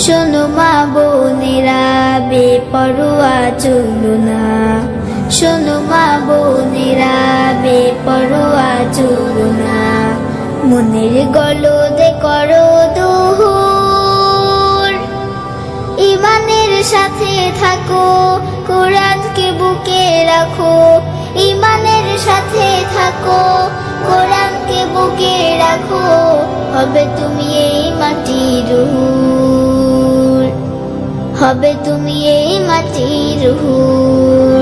শোনো মা বোনেরা বেপরোয়া চলো না, শোনো মা বোনেরা বেপরোয়া চলো না। মনের গলদে করো দুহুর, ঈমানের সাথে থাকো, কোরআনকে বুকে রাখো। ঈমানের সাথে থাকো, কোরআনকে বুকে রাখো। হবে তুমি এই মাটির হুর, হবে তুমি এই মাটির হুর।